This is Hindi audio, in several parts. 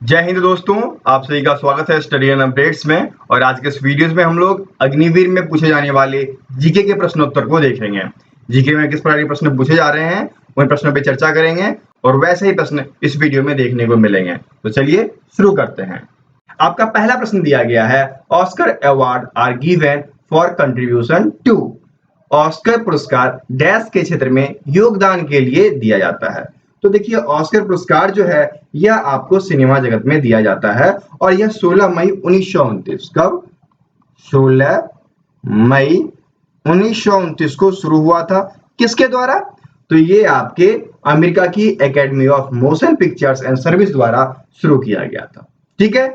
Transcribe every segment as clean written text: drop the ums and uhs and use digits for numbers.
जय हिंद दोस्तों, आप सभी का स्वागत है स्टडी एंड अपडेट्स में। और आज के इस वीडियोस में हम लोग अग्निवीर में पूछे जाने वाले जीके के प्रश्नोत्तर को देखेंगे। जीके में किस प्रकार के प्रश्न पूछे जा रहे हैं उन प्रश्नों पे चर्चा करेंगे और वैसे ही प्रश्न इस वीडियो में देखने को मिलेंगे। तो चलिए शुरू करते हैं। आपका पहला प्रश्न दिया गया है, Oscar award are given for contribution to. Oscar पुरस्कार डैश के क्षेत्र में योगदान के लिए दिया जाता है। तो देखिए, ऑस्कर पुरस्कार जो है यह आपको सिनेमा जगत में दिया जाता है और यह 16 मई 1929 कब 16 मई 1929 को शुरू हुआ था। किसके द्वारा? तो ये आपके अमेरिका की academy of motion pictures and service द्वारा शुरू किया गया था। ठीक है,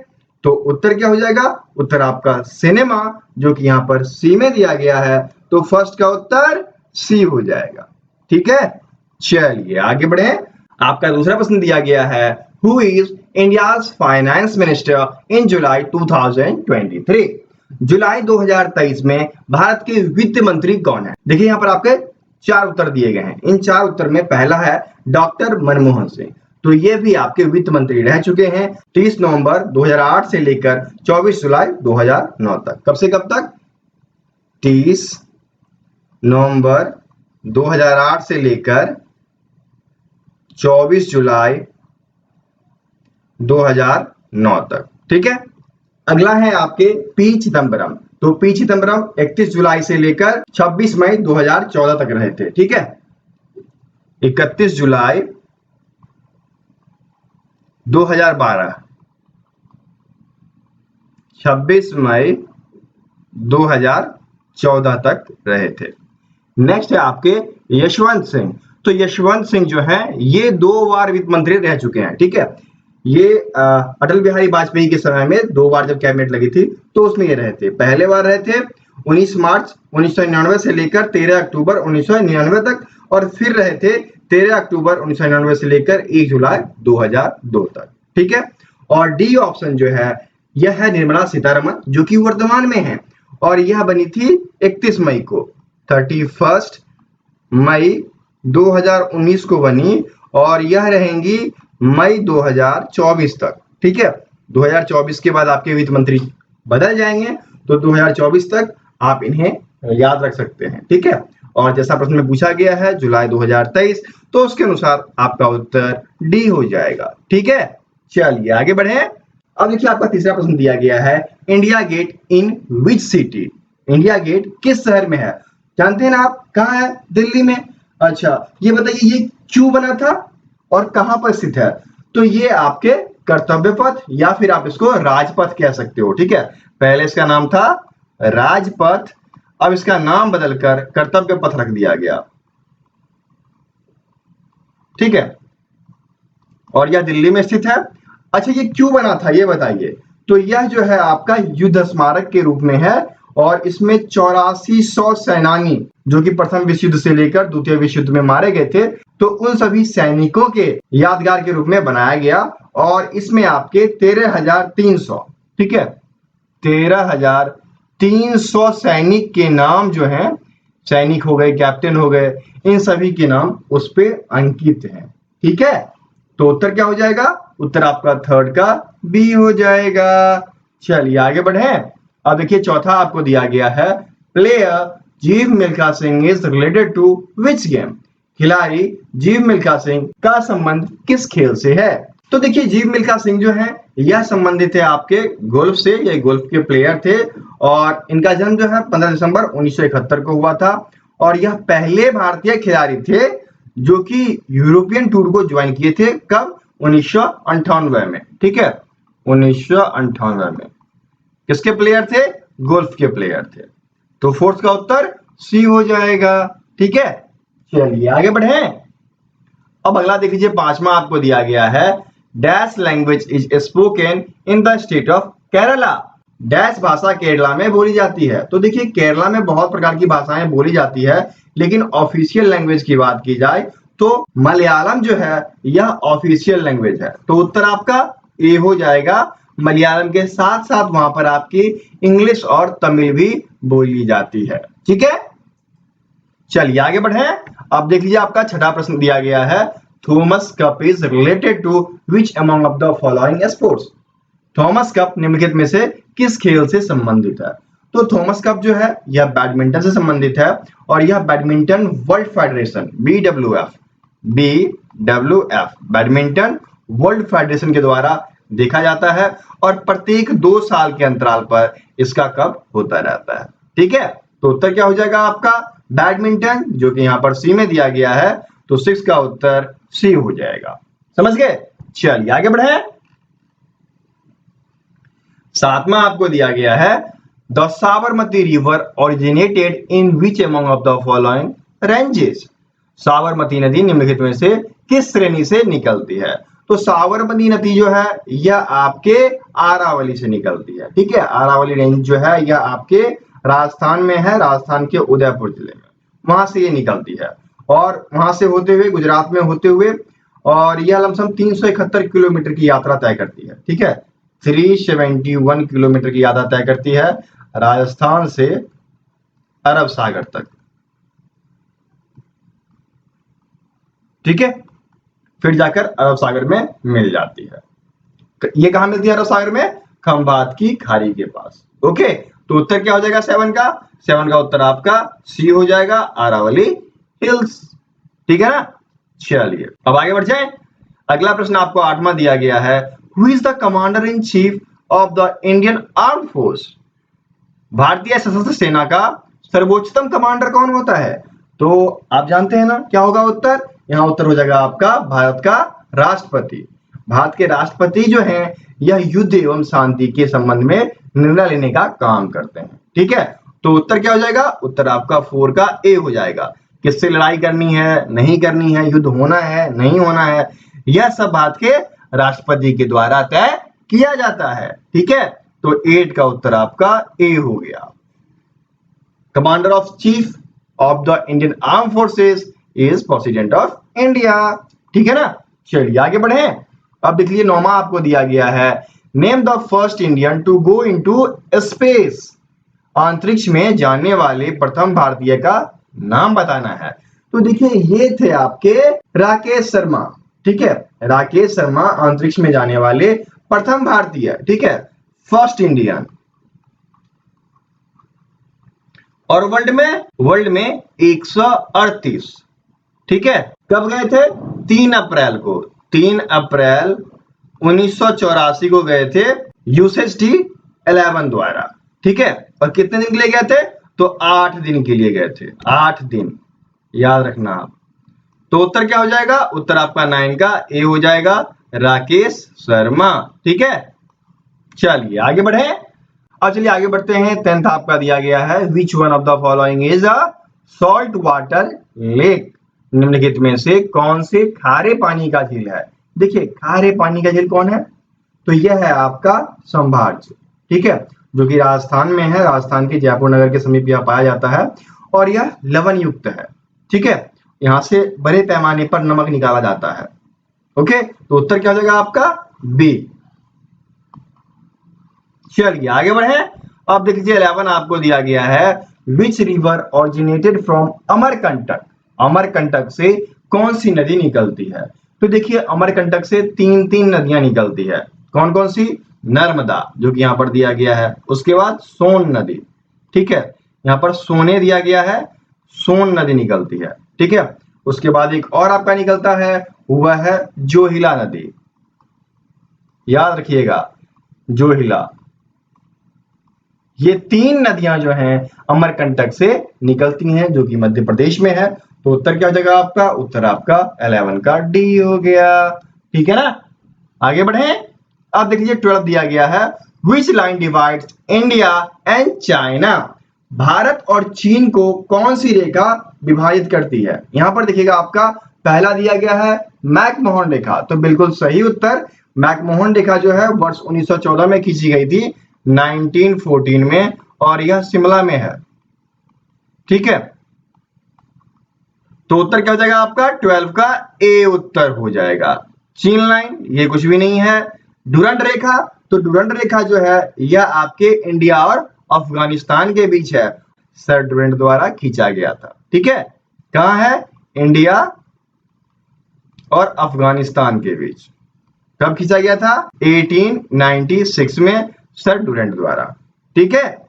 तो उत्तर क्या हो जाएगा? उत्तर आपका सिनेमा, जो कि यहाँ पर सी में दिया गया है, तो फर्स्ट का उत्तर सी हो जाएगा। ठीक है, चलिए आगे बढ़े। आपका दूसरा प्रश्न दिया गया है, who is India's finance minister in July 2023। जुलाई 2023 में भारत के वित्त मंत्री कौन है? देखिए यहाँ पर आपके चार उत्तर दिए गए हैं। इन चार उत्तर में पहला है डॉक्टर मनमोहन सिंह। तो ये भी आपके वित्त मंत्री रह चुके हैं 30 नवंबर 2008 से लेकर 24 जुलाई 2009 तक। कब से कब तक? 30 नवंबर 2008 से लेकर 24 जुलाई 2009 तक। ठीक है, अगला है आपके पी चिदम्बरम। तो पी चिदम्बरम 31 जुलाई से लेकर 26 मई 2014 तक रहे थे। ठीक है, 31 जुलाई 2012, 26 मई 2014 तक रहे थे। नेक्स्ट है आपके यशवंत सिंह। तो यशवंत सिंह जो है ये 2 बार वित्त मंत्री रह चुके हैं। ठीक है, ये अटल बिहारी वाजपेयी के समय में 2 बार जब कैबिनेट लगी थी तो उसमें ये रहे थे। पहले बार रहे थे 19 मार्च 1999 से लेकर 13 अक्टूबर 1999 तक, और फिर रहे थे 13 अक्टूबर 1999 से लेकर 1 जुलाई 2002 तक। ठीक है, और डी ऑप्शन जो है यह है निर्मला सीतारमण, जो कि वर्तमान में है, और यह बनी थी 31 मई को, 31 मई 2019 को बनी, और यह रहेंगी मई 2024 तक। ठीक है, 2024 के बाद आपके वित्त मंत्री बदल जाएंगे, तो 2024 तक आप इन्हें याद रख सकते हैं। ठीक है, और जैसा प्रश्न में पूछा गया है जुलाई 2023, तो उसके अनुसार आपका उत्तर डी हो जाएगा। ठीक है, चलिए आगे बढ़े। अब देखिए आपका तीसरा प्रश्न दिया गया है, India Gate in which city. India Gate किस शहर में है? जानते हैं ना आप, कहाँ है? दिल्ली में। अच्छा, ये बताइए ये क्यों बना था और कहां पर स्थित है? तो ये आपके कर्तव्य पथ या फिर आप इसको राजपथ कह सकते हो। ठीक है, पहले इसका नाम था राजपथ, अब इसका नाम बदलकर कर्तव्य पथ रख दिया गया। ठीक है, और यह दिल्ली में स्थित है। अच्छा, ये क्यों बना था ये बताइए। तो यह जो है आपका युद्ध स्मारक के रूप में है, और इसमें 8400 सेनानी जो कि प्रथम विश्व युद्ध से लेकर द्वितीय विश्व युद्ध में मारे गए थे, तो उन सभी सैनिकों के यादगार के रूप में बनाया गया। और इसमें आपके 13,300, ठीक है, 13,300 सैनिक के नाम जो हैं, सैनिक हो गए, कैप्टन हो गए, इन सभी के नाम उस पे अंकित हैं। ठीक है, तो उत्तर क्या हो जाएगा? उत्तर आपका थर्ड का बी हो जाएगा। चलिए आगे बढ़े। अब देखिए चौथा आपको दिया गया है, player Jeev Milkha Singh is related to which game. खिलाड़ी जीव मिल्खा सिंह का संबंध किस खेल से है? तो देखिए जीव मिल्खा सिंह जो है यह संबंधित है आपके गोल्फ से। ये गोल्फ के प्लेयर थे, और इनका जन्म जो है 15 दिसंबर 1971 को हुआ था, और यह पहले भारतीय खिलाड़ी थे जो कि यूरोपियन टूर को ज्वाइन किए थे। कब? 1998 में। ठीक है, 1998 में। किसके प्लेयर थे? गोल्फ के प्लेयर थे। तो फोर्थ का उत्तर सी हो जाएगा। ठीक है, चलिए आगे बढ़े। अब अगला देख लीजिए, पांचवा आपको दिया गया है, dash language is spoken in the state of Kerala. Dash भाषा केरला में बोली जाती है। तो देखिए केरला में बहुत प्रकार की भाषाएं बोली जाती है, लेकिन ऑफिशियल लैंग्वेज की बात की जाए तो मलयालम जो है यह ऑफिशियल लैंग्वेज है। तो उत्तर आपका ए हो जाएगा। मलयालम के साथ साथ वहां पर आपकी इंग्लिश और तमिल भी बोली जाती है। ठीक है, चलिए आगे बढ़े। अब देख लीजिए आपका छठा प्रश्न दिया गया है, Thomas Cup is related to which among of the following sports? Thomas Cup निम्नलिखित में से किस खेल से संबंधित है? तो थॉमस कप जो है यह बैडमिंटन से संबंधित है और यह badminton world federation BWF badminton world federation के द्वारा देखा जाता है और प्रत्येक 2 साल के अंतराल पर इसका कप होता रहता है। ठीक है, तो उत्तर क्या हो जाएगा आपका बैडमिंटन, जो कि यहाँ पर सी में दिया गया है, तो 6 का उत्तर सी हो जाएगा। समझ गए? चलिए आगे बढ़े। 7वां आपको दिया गया है the Sabarmati river originated in which among of the following ranges? Sabarmati नदी निम्नलिखित में से किस श्रेणी से निकलती है? तो साबरमती नदी जो है यह आपके अरावली से निकलती है। ठीक है, अरावली रेंज जो है यह आपके राजस्थान में है, राजस्थान के उदयपुर जिले में, वहां से ये निकलती है और वहां से होते हुए गुजरात में होते हुए और यह लमसम 371 किलोमीटर की यात्रा तय करती है। ठीक है, 371 किलोमीटर की यात्रा तय करती है राजस्थान से अरब सागर तक। ठीक है, फिर जाकर अरब सागर में मिल जाती है। ये कहां मिलती है अरब सागर में? खंभात की खाड़ी के पास। ओके, तो उत्तर क्या हो जाएगा 7 का? 7 का उत्तर आपका सी हो जाएगा, अरावली हिल्स। ठीक है ना? चलिए अब आगे बढ़ जाए। अगला प्रश्न आपको 8वां दिया गया है, who is the commander in chief of the Indian arm force? भारतीय सशस्त्र सेना का सर्वोच्चतम कमांडर कौन होता है? तो आप जानते हैं ना क्या होगा उत्तर? यहाँ उत्तर हो जाएगा आपका भारत का राष्ट्रपति। भारत के राष्ट्रपति जो हैं यह युद्ध एवं शांति के संबंध में निर्णय लेने का काम करते हैं। ठीक है, तो उत्तर क्या हो जाएगा? उत्तर आपका 4 का ए हो जाएगा। किससे लड़ाई करनी है, नहीं करनी है, युद्ध होना है, नहीं होना है, यह सब भारत के राष्ट्रपति के द्वारा तय किया जाता है। ठीक है, तो 8 का उत्तर आपका ए हो गया। Commander of chief of the Indian arm forces is president of India. ठीक है ना? चलिए आगे बढ़े। अब देख लीजिए 9वां आपको दिया गया है, name the first Indian to go into space. अंतरिक्ष में जाने वाले प्रथम भारतीय का नाम बताना है। तो देखिए ये थे आपके राकेश शर्मा। ठीक है, राकेश शर्मा अंतरिक्ष में जाने वाले प्रथम भारतीय। ठीक है, फर्स्ट इंडियन। और वर्ल्ड में 138। ठीक है, कब गए थे? 3 अप्रैल को, 3 अप्रैल 1984 को गए थे USSD 11 द्वारा। ठीक है, और कितने दिन के लिए गए थे? तो 8 दिन के लिए गए थे, 8 दिन, याद रखना आप। तो उत्तर क्या हो जाएगा? उत्तर आपका 9 का ए हो जाएगा, राकेश शर्मा। ठीक है, चलिए आगे बढ़े। अब चलिए आगे बढ़ते हैं। 10th आपका दिया गया है, which one of the following is a salt water lake? निम्नलिखित में से कौन से खारे पानी का झील है? देखिए खारे पानी का झील कौन है? तो यह है आपका संभार झील। ठीक है, जो कि राजस्थान में है, राजस्थान के जयपुर नगर के समीप यह पाया जाता है और यह लवण युक्त है। ठीक है, यहाँ से बड़े पैमाने पर नमक निकाला जाता है। ओके, तो उत्तर क्या हो जाएगा आपका? बी। चलिए आगे बढ़े। अब देख लीजिए 11 आपको दिया गया है, which river originated from Amarkantak? Amarkantak से कौन सी नदी निकलती है? तो देखिए अमरकंटक से 3 नदियां निकलती है। कौन कौन सी? नर्मदा, जो कि यहाँ पर दिया गया है, उसके बाद सोन नदी। ठीक है, यहाँ पर सोने दिया गया है, सोन नदी निकलती है। ठीक है, उसके बाद एक और आपका निकलता है, वह है जोहिला नदी। याद रखिएगा जोहिला। ये 3 नदियां जो हैं अमरकंटक से निकलती हैं, जो कि मध्य प्रदेश में है। तो उत्तर क्या हो जाएगा आपका? उत्तर आपका 11 का डी हो गया। ठीक है ना? आगे बढ़े। अब देख लीजिए 12 दिया गया है, which line divides India and China? Bharat और चीन को कौन सी रेखा विभाजित करती है? यहां पर देखिएगा आपका पहला दिया गया है मैकमोहन रेखा। तो बिल्कुल सही उत्तर, मैकमोहन रेखा जो है वर्ष 1914 में खींची गई थी, 1914 में, और यह शिमला में है। ठीक है, तो उत्तर क्या हो जाएगा आपका? 12 का ए उत्तर हो जाएगा। चीन लाइन ये कुछ भी नहीं है। डुरंड रेखा, तो डुरंड रेखा जो है यह आपके इंडिया और अफगानिस्तान के बीच है, सर डुरंड द्वारा खींचा गया था। ठीक है, कहां है? इंडिया और अफगानिस्तान के बीच। कब खींचा गया था? 1896 में सर डुरेंट द्वारा। ठीक है,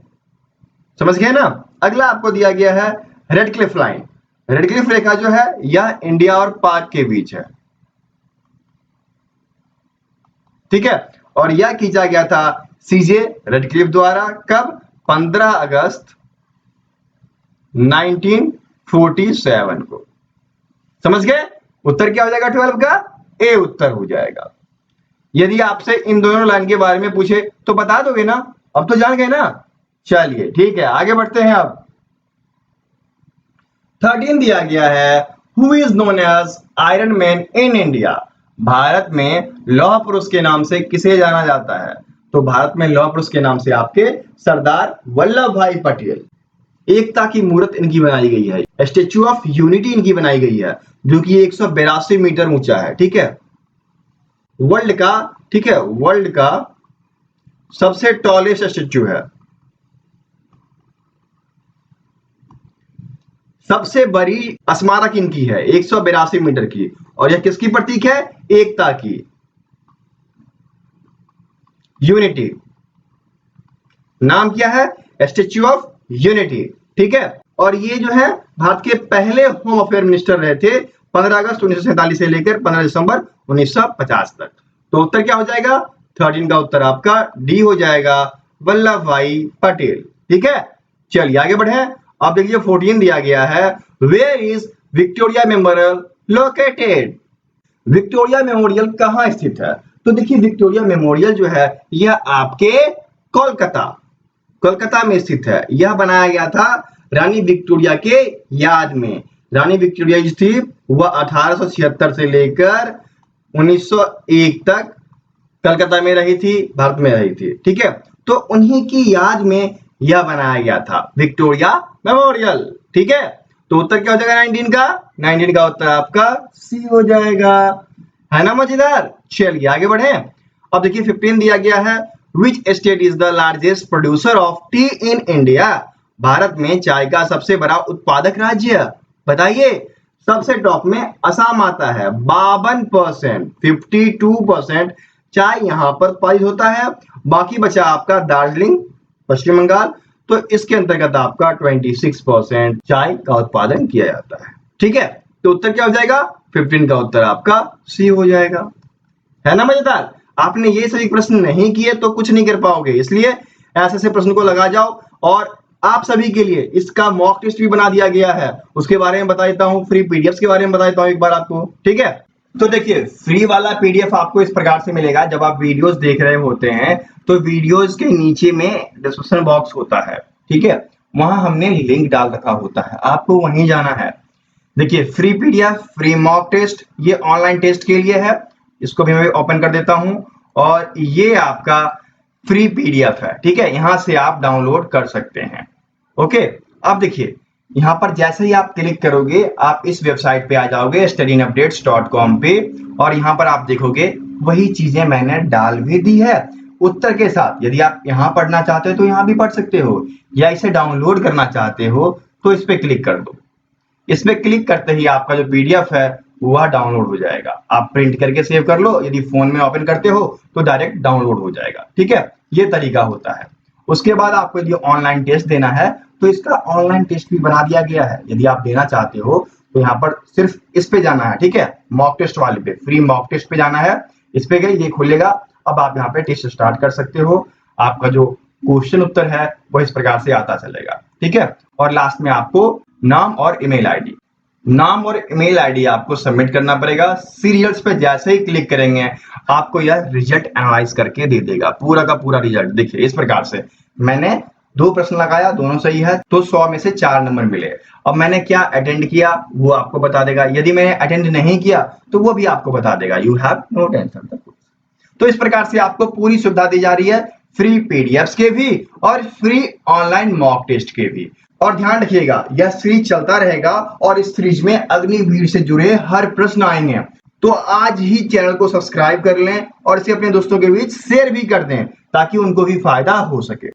समझ गए ना। अगला आपको दिया गया है Radcliffe line. Radcliffe रेखा जो है यह इंडिया और पाक के बीच है। ठीक है, और यह खींचा गया था सीजे रेडक्लिफ द्वारा। कब? 15 अगस्त 1947 को। समझ गए? उत्तर क्या हो जाएगा 12 का? ए उत्तर हो जाएगा। यदि आपसे इन दोनों लाइन के बारे में पूछे तो बता दोगे ना? अब तो जान गए ना। चलिए ठीक है, आगे बढ़ते हैं। अब 13 दिया गया है, who is known as iron man in India. भारत में लौह पुरुष के नाम से किसे जाना जाता है? तो भारत में लौह पुरुष के नाम से आपके सरदार वल्लभ भाई पटेल। एकता की मूर्त इनकी बनाई गई है, स्टेच्यू ऑफ यूनिटी इनकी बनाई गई है, जो कि 182 मीटर ऊंचा है। ठीक है, वर्ल्ड का, ठीक है, वर्ल्ड का सबसे टॉलेस्ट स्टेच्यू है। सबसे बड़ी स्मारक इनकी है 182 मीटर की, और यह किसकी प्रतीक है? एकता की, यूनिटी। नाम क्या है? Statue of unity. ठीक है, और ये जो है भारत के पहले होम अफेयर मिनिस्टर रहे थे 15 अगस्त 1947 से लेकर 15 दिसंबर 1950 तक। तो उत्तर क्या हो जाएगा? 13 का उत्तर आपका डी हो जाएगा, वल्लभ भाई पटेल। ठीक है, चलिए आगे बढ़े। अब देखिए 14 दिया गया है, where is Victoria Memorial located. Victoria Memorial कहां स्थित है? तो देखिए विक्टोरिया मेमोरियल जो है यह आपके कोलकाता में स्थित है। यह बनाया गया था रानी विक्टोरिया के याद में। रानी विक्टोरिया जो थी वह 1876 से लेकर 1901 तक कलकत्ता में रही थी, भारत में रही थी। ठीक है, तो उन्हीं की याद में यह बनाया गया था विक्टोरिया मेमोरियल। ठीक है, तो उत्तर क्या हो जाएगा 19 का? 19 का उत्तर आपका सी हो जाएगा। है ना मजेदार। चलिए आगे बढ़े। अब देखिए 15 दिया गया है, which state is the largest producer of T in India. भारत में चाय का सबसे बड़ा उत्पादक राज्य बताइए। सबसे टॉप में असम आता है, 52%, 52% चाय यहाँ पर उत्पादित होता है। बाकी बचा आपका दार्जिलिंग पश्चिम बंगाल, तो इसके अंतर्गत आपका 26% चाय का उत्पादन किया जाता है। ठीक है, तो उत्तर क्या हो जाएगा? 15 का उत्तर आपका सी हो जाएगा। है ना मजेदार। आपने ये सभी प्रश्न नहीं किए तो कुछ नहीं कर पाओगे, इसलिए ऐसे ऐसे प्रश्न को लगा जाओ। और आप सभी के लिए इसका मॉक टेस्ट भी बना दिया गया है, उसके बारे में बता देता हूं, फ्री पीडीएफ के बारे में बता देता हूं एक बार आपको। ठीक है, तो देखिए फ्री वाला पीडीएफ आपको इस प्रकार से मिलेगा। जब आप वीडियोस देख रहे होते हैं तो वीडियोस के नीचे में डिस्क्रिप्शन बॉक्स होता है। ठीक है, वहां हमने लिंक डाल रखा होता है, आपको वहीं जाना है। देखिए free PDF, free mock test, ये ऑनलाइन टेस्ट के लिए है। इसको भी मैं ओपन कर देता हूं, और ये आपका फ्री पीडीएफ है। ठीक है, यहां से आप डाउनलोड कर सकते हैं। ओके, अब देखिए यहाँ पर जैसे ही आप क्लिक करोगे आप इस वेबसाइट पे आ जाओगे studyinupdates.com पे, और यहाँ पर आप देखोगे वही चीजें मैंने डाल भी दी है उत्तर के साथ। यदि आप यहाँ पढ़ना चाहते हो तो यहाँ भी पढ़ सकते हो, या इसे डाउनलोड करना चाहते हो तो इस पे क्लिक कर दो। इस पे क्लिक करते ही आपका जो पीडीएफ है वह डाउनलोड हो जाएगा। आप प्रिंट करके सेव कर लो, यदि फोन में ओपन करते हो तो डायरेक्ट डाउनलोड हो जाएगा। ठीक है, ये तरीका होता है। उसके बाद आपको यदि ऑनलाइन टेस्ट देना है तो इसका ऑनलाइन टेस्ट भी बना दिया गया है। यदि आप देना चाहते हो तो यहाँ पर सिर्फ इस पे जाना है। ठीक है, मॉक टेस्ट वाले पे, फ्री मॉक टेस्ट पे जाना है। इस पे गए, ये खुलेगा। अब आप यहाँ पे टेस्ट स्टार्ट कर सकते हो। आपका जो क्वेश्चन उत्तर है वो इस प्रकार से आता चलेगा। ठीक है, और लास्ट में आपको नाम और ईमेल आईडी आपको सबमिट करना पड़ेगा। सीरियल्स पे जैसे ही क्लिक करेंगे आपको यह रिजल्ट एनालाइज करके दे देगा, पूरा का पूरा रिजल्ट। देखिए इस प्रकार से मैंने 2 प्रश्न लगाया, दोनों सही है, तो 100 में से 4 नंबर मिले। अब मैंने क्या अटेंड किया वो आपको बता देगा, यदि मैंने अटेंड नहीं किया तो वो भी आपको बता देगा। You have no tension. तो इस प्रकार से आपको पूरी सुविधा दी जा रही है, फ्री पीडीएफ्स के भी और फ्री ऑनलाइन मॉक टेस्ट के भी। और ध्यान रखिएगा यह सीरीज चलता रहेगा, और इस सीरीज में अग्निवीर से जुड़े हर प्रश्न आएंगे। तो आज ही चैनल को सब्सक्राइब कर लें और इसे अपने दोस्तों के बीच शेयर भी कर दें ताकि उनको भी फायदा हो सके।